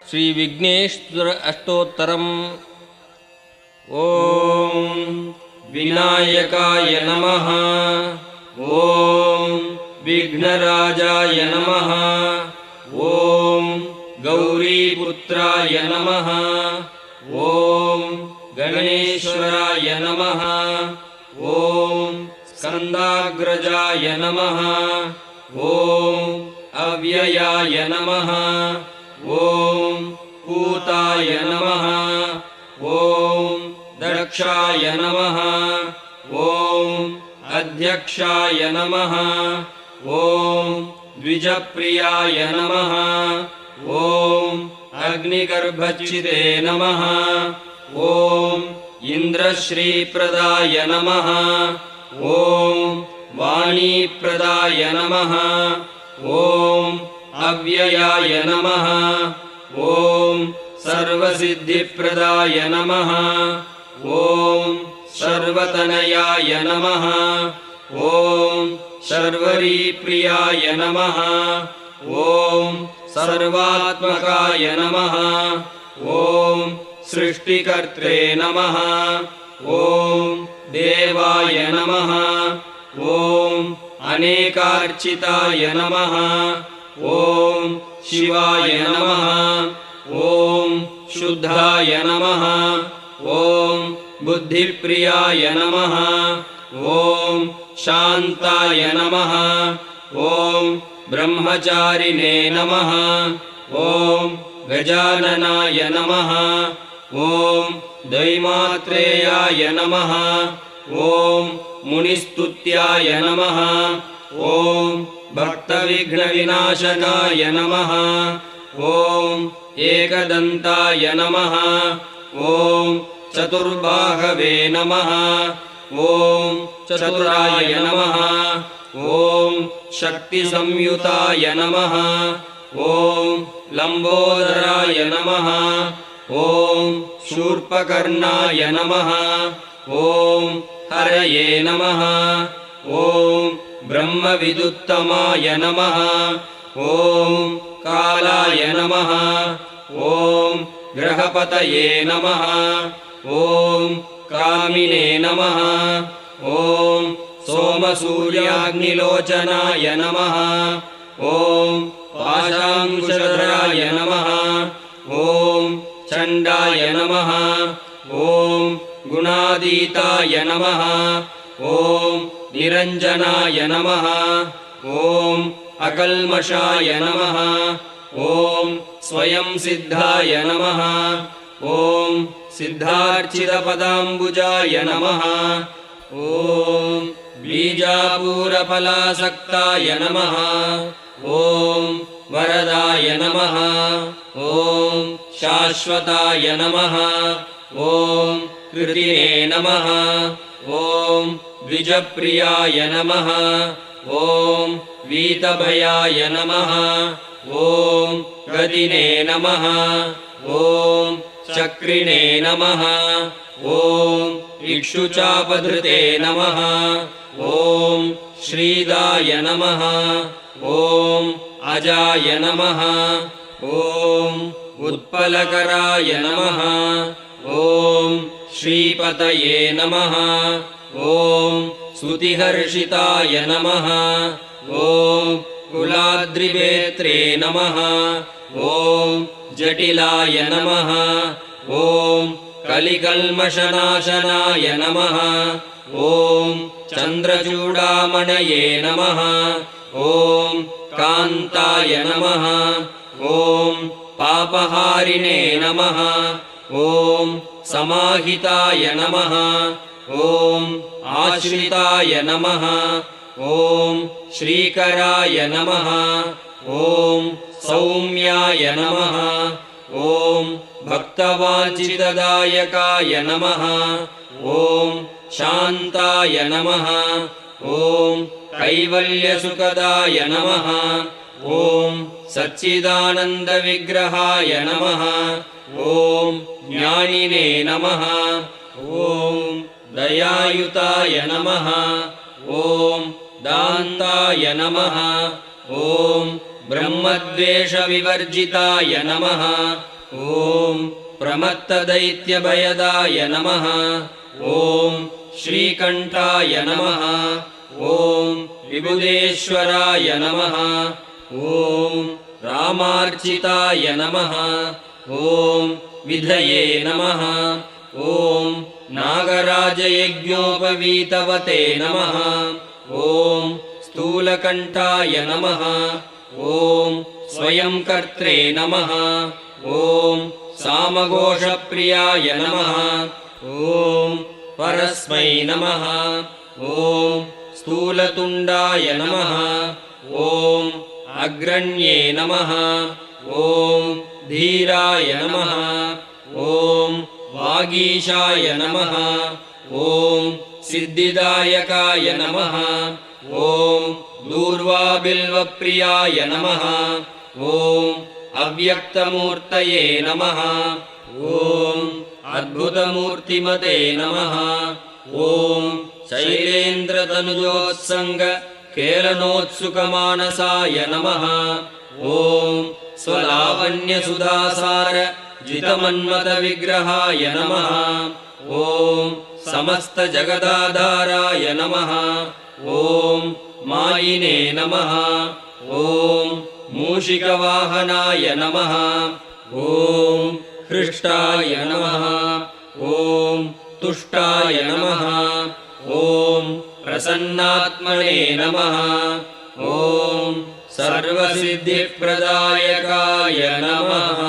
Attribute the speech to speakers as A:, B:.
A: ಶ್ರೀ ವಿಘ್ನೇಶ್ವರ ಅಷ್ಟೋತ್ತರಂ. ಓಂ ವಿನಾಯಕಾಯ ನಮಃ. ಓಂ ವಿಘ್ನರಾಜಾಯ ನಮಃ. ಓಂ ಗೌರೀಪುತ್ರಾಯ ನಮಃ. ಓಂ ಗಣೇಶ್ವರಾಯ ನಮಃ. ಓಂ ಸ್ಕಂದಾಗ್ರಜಾಯ ನಮಃ. ಓಂ ಅವ್ಯಯಾಯ ನಮಃ. ಓಂ ಕೂತಾಯ ನಮಃ. ಓಂ ದಕ್ಷಾಯ ನಮಃ. ಓಂ ಅಧ್ಯಕ್ಷಾಯ ನಮಃ. ಓಂ ದ್ವಿಜಪ್ರಿಯಾಯ ನಮಃ. ಓಂ ಅಗ್ನಿಗರ್ಭಚ್ಚಿದೇ ನಮಃ. ಓಂ ಇಂದ್ರಶ್ರೀಪ್ರದಾಯ ನಮಃ. ಓಂ ವಾಣೀಪ್ರದಾಯ ನಮಃ. ಓಂ ಅವ್ಯಯಾಯ ನಮಃ. ಓಂ ಸರ್ವಸಿದ್ಧಿಪ್ರದಾಯ ನಮಃ. ಓಂ ಸರ್ವತನಯಾಯ ನಮಃ. ಓಂ ಶರ್ವರೀಪ್ರಿಯಾಯ ನಮಃ. ಓಂ ಸರ್ವಾತ್ಮಕಾಯ ನಮಃ. ಓಂ ಸೃಷ್ಟಿಕರ್ತ್ರೇ ನಮಃ. ಓಂ ದೇವಾಯ ನಮಃ. ಓಂ ಅನೇಕಾರ್ಚಿತಾಯ ನಮಃ. ಓಂ ಶಿವಾಯ ನಮಃ. ಓಂ ಶುದ್ಧಾಯ ನಮಃ. ಓಂ ಬುದ್ಧಿಪ್ರಿಯಾಯ ನಮಃ. ಓಂ ಶಾಂತಾಯ ನಮಃ. ಓಂ ಬ್ರಹ್ಮಚಾರಿಣೇ ನಮಃ. ಓಂ ಗಜಾನನಾಯ ನಮಃ. ಓಂ ದೈಮಾತ್ರೇಯಾಯ ನಮಃ. ಓಂ ಮುನಿಸ್ತುತ್ಯಾಯ ನಮಃ. ಓಂ ಭಕ್ತವಿಘ್ನವಿನಾಶಕಾಯ ನಮಃ. ಓಂ ಏಕದಂತಾಯ ನಮಃ. ಓಂ ಚತುರ್ಬಾಹವೇ ನಮಃ. ಓಂ ಚತುರಾಯ ನಮಃ. ಓಂ ಶಕ್ತಿಸಂಯುತಾಯ ನಮಃ. ಓಂ ಲಂಬೋದರಾಯ ನಮಃ. ಓಂ ಶೂರ್ಪಕರ್ಣಾಯ ನಮಃ. ಓಂ ಹರಯೇ ನಮಃ. ಓಂ ಬ್ರಹ್ಮವಿದುತ್ತಮಾಯ ನಮಃ. ಓಂ ಕಾಲಾಯ ನಮಃ. ಓಂ ಗ್ರಹಪತಯೇ ನಮಃ. ಓಂ ಕಾಮಿನೇ ನಮಃ. ಓಂ ಸೋಮಸೂರ್ಯಾಗ್ನಿಲೋಚನಾಯ ನಮಃ. ಓಂ ಪಾಶಾಂಕುಶಧರಾಯ ನಮಃ. ಓಂ ಚಂಡಾಯ ನಮಃ. ಓಂ ಗುಣಾತೀತಾಯ ನಮಃ. ಓಂ ನಿರಂಜನಾಯ ನಮಃ. ಓಂ ಅಕಲ್ಮಷಾಯ ನಮಃ. ಓಂ ಸ್ವಯಂ ಸಿದ್ಧಾಯ ನಮಃ. ಓಂ ಸಿದ್ಧಾರ್ಚಿತಪದಾಂಬುಜಾಯ ನಮಃ. ಓಂ ಬೀಜಾಪೂರಫಲಾಸಕ್ತಾಯ ನಮಃ. ಓಂ ವರದಾಯ ನಮಃ. ಓಂ ಶಾಶ್ವತಾಯ ನಮಃ. ಓಂ ಕೃತಿನೇ ನಮಃ. ಓಂ ದ್ವಿಜಪ್ರಿಯಾಯ ನಮಃ. ಓಂ ವೀತಭಯಾಯ ನಮಃ. ಓಂ ಗದಿನೇ ನಮಃ. ಓಂ ಚಕ್ರಿಣೇ ನಮಃ. ಓಂ ಇಕ್ಷುಚಾಪಧೃತೆ ನಮಃ. ಓಂ ಶ್ರೀದಾಯ ನಮಃ. ಓಂ ಅಜಾಯ ನಮಃ. ಓಂ ಉತ್ಪಲಕರಾಯ ನಮಃ. ಓಂ ಶ್ರೀಪತಯೇ ನಮಃ. ಓಂ ಸ್ತುತಿಹರ್ಷಿತಾಯ ನಮಃ. ಓಂ ಕುಲಾದ್ರಿವೇತ್ರೇ ನಮಃ. ಓಂ ಜಟಿಲಾಯ ನಮಃ. ಓಂ ಕಲಿಕಲ್ಮಷನಾಶನಾಯ ನಮಃ. ಓಂ ಚಂದ್ರಚೂಡಾಮಣಯೇ ನಮಃ. ಓಂ ಕಾಂತಾಯ ನಮಃ. ಓಂ ಪಾಪಹಾರಿಣೇ ನಮಃ. ಓಂ ಸಮಾಹಿತಾಯ ನಮಃ. ಓಂ ಆಶ್ರಿತಾಯ ನಮಃ. ಓಂ ಶ್ರೀಕರಾಯ ನಮಃ. ಓಂ ಸೌಮ್ಯಾಯ ನಮಃ. ಓಂ ಭಕ್ತವಾಂಛಿತದಾಯಕಾಯ ನಮಃ. ಓಂ ಶಾಂತಾಯ ನಮಃ. ಓಂ ಕೈವಲ್ಯಸುಖದಾಯ ನಮಃ. ಓಂ ಸಚ್ಚಿದಾನಂದವಿಗ್ರಹಾಯ ನಮಃ. ಓಂ ಜ್ಞಾನಿನೇ ನಮಃ. ಓಂ ದಯಾಯುತಾಯ ನಮಃ. ಓಂ ದಾಂತಾಯ ನಮಃ. ಓಂ ब्रह्मद्वेषविवर्जिताय नमः। ॐ प्रमत्तदैत्यभयदाय नमः। ॐ श्रीकण्ठाय नमः। ॐ विबुधेश्वराय नमः। ॐ रामार्चिताय नमः। ॐ विधये नमः। ॐ नागराजयज्ञोपवीतवते नमः। ॐ स्थूलकण्ठाय नमः। ॐ स्वयंकर्त्रे नमः। ॐ सामघोषप्रियाय नमः। ॐ परस्मै नमः। ॐ स्थूलतुण्डाय नमः। ॐ अग्रण्ये नमः। ॐ धीराय नमः। ॐ वागीशाय नमः। ॐ सिद्धिदायकाय नमः। ॐ दूर्वाबिल्वप्रियाय नमः। ॐ अव्यक्तमूर्तये नमः। ॐ अद्भुतमूर्तिमते नमः। ॐ शैलेन्द्रतनुजोत्सङ्ग केलनोत्सुकमानसाय नमः। ॐ स्वलावण्यसुधासार जितमन्मथविग्रहाय नमः। ॐ समस्तजगदाधाराय नमः। ॐ मायिने नमः। ॐ मूषिकवाहनाय नमः। ॐ हृष्टाय नमः। ॐ तुष्टाय नमः। ॐ प्रसन्नात्मने नमः। ॐ सर्वसिद्धिप्रदायकाय नमः।